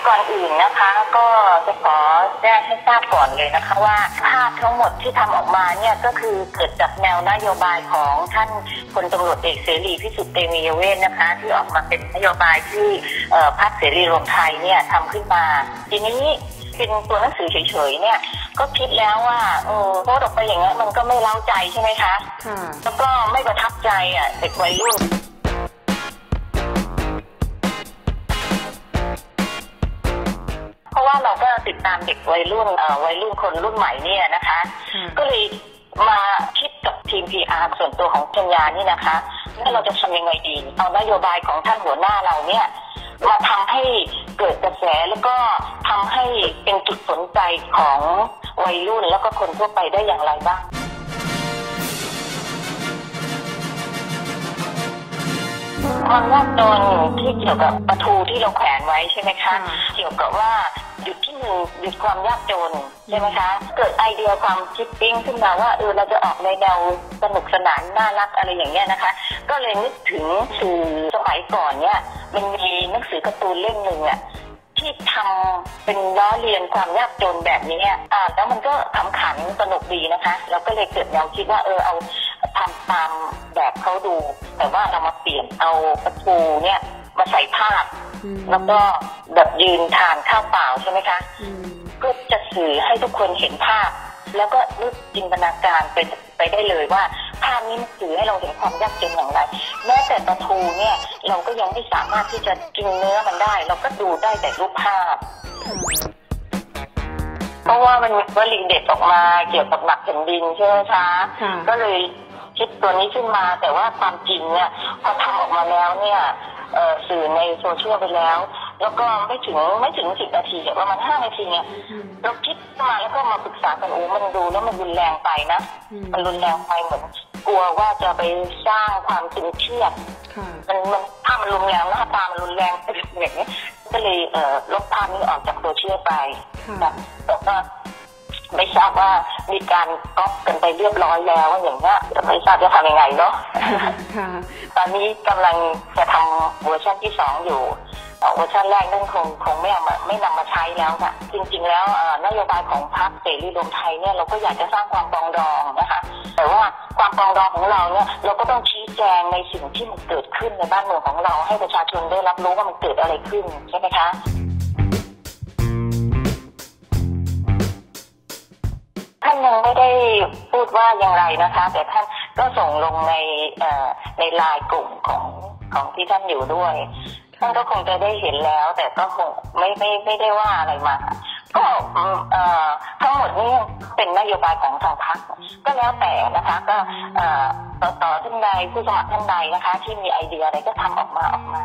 ก่อนอื่นนะคะก็จะขอแจ้งให้ทราบก่อนเลยนะคะว่าภาพทั้งหมดที่ทำออกมาเนี่ยก็คือเกิดจากแนวนโยบายของท่านพลตำรวจเอกเสรีพิสุทธิ์เตมียเวทนะคะที่ออกมาเป็นนโยบายที่พรรคเสรีรวมไทยเนี่ยทำขึ้นมาทีนี้เป็นตัวหนังสือเฉยๆเนี่ยก็คิดแล้วว่าโพสต์ออกไปอย่างนี้มันก็ไม่เล้าใจใช่ไหมคะแล้วก็ไม่ประทับใจเด็กวัยรุ่นเพราะว่าเราก็ติดตามเด็กวัยรุ่นคนรุ่นใหม่เนี่ยนะคะก็เลยมาคิดกับทีม PR ส่วนตัวของชัญญานี่นะคะว่าเราจะทำยังไงดีเอานโยบายของท่านหัวหน้าเราเนี่ยมาทำให้เกิดกระแสแล้วก็ทำให้เป็นจุดสนใจของวัยรุ่นแล้วก็คนทั่วไปได้อย่างไรบ้างความยากจนที่เกี่ยวกับประตูที่เราแขวนไว้ใช่ไหมคะเกี่ยวกับว่าหยุดที่หยุดความยากจนใช่ไหมคะเกิดไอเดียความคิดปิ้งขึ้นมาว่าเราจะออกในแนวสนุกสนานน่ารักอะไรอย่างเงี้ยนะคะก็เลยนึกถึงสื่อสมัยก่อนเนี่ยมันมีหนังสือการ์ตูนเล่มหนึ่งที่ทำเป็นล้อเลียนความยากจนแบบนี้แล้วมันก็ขำขันสนุกดีนะคะเราก็เลยเกิดแนวคิดว่าเอาทำตามแบบเขาดูแต่ว่าเรามาเปลี่ยนเอาประตูเนี่ยมาใส่ภาพแล้วก็แบบยืนทานข้าวเปล่าใช่ไหมคะก็จะสื่อให้ทุกคนเห็นภาพแล้วก็นึกจินตนาการไปได้เลยว่าภาพนี้สื่อให้เราเห็นความยากจนอย่างไรแม้แต่ปลาทูเนี่ยเราก็ยังไม่สามารถที่จะกินเนื้อมันได้เราก็ดูได้แต่รูปภาพเพราะว่ามันมีวลีเด็ดออกมาเกี่ยวกับหลักแผ่นดินใช่ไหมคะก็เลยคิดตัวนี้ขึ้นมาแต่ว่าความจริงเนี่ยพอทำออกมาแล้วเนี่ยสื่อในโซเชียลไปแล้วแล้วก็ไม่ถึง10 นาทีประมาณ5 นาทีเนี่ยเราคิดมาแล้วก็มาปรึกษากันมันดูแล้วมันรุนแรงไปนะมันรุนแรงไปเหมือนกลัวว่าจะไปสร้างความตึงเครียดมันถ้ามันรุนแรงหน้าตามันรุนแรงไปอย่างนี้ก็เลยลบภาพนี้ออกจากโซเชียลไปแต่ก็ไม่ทราบว่ามีการก๊อปกันไปเรียบร้อยแล้วอย่างนี้ไม่ทราบจะทำยังไงเนาะตอนนี้กำลังจะทำเวอร์ชันที่2อยู่เวอร์ชันแรกนั่นคงไม่นำมาใช้แล้วค่ะจริงๆแล้วนโยบายของพรรคเสรีรวมไทยเนี่ยเราก็อยากจะสร้างความปรองดองนะคะแต่ว่าความปรองดองของเราเนี่ยเราก็ต้องชี้แจงในสิ่งที่มันเกิดขึ้นในบ้านเมืองของเราให้ประชาชนได้รับรู้ว่ามันเกิดอะไรขึ้นใช่ไหมคะท่านยังไม่ได้พูดว่าอย่างไรนะคะแต่ท่านก็ส่งลงในไลน์กลุ่มของที่ท่านอยู่ด้วยท่านก็คงจะได้เห็นแล้วแต่ก็คงไม่ได้ว่าอะไรมาก็ทั้งหมดนี้เป็นนโยบายของทางพรรคก็แล้วแต่นะคะก็ต่อท่านใดผู้สมัครท่านใดนะคะที่มีไอเดียอะไรก็ทำออกมา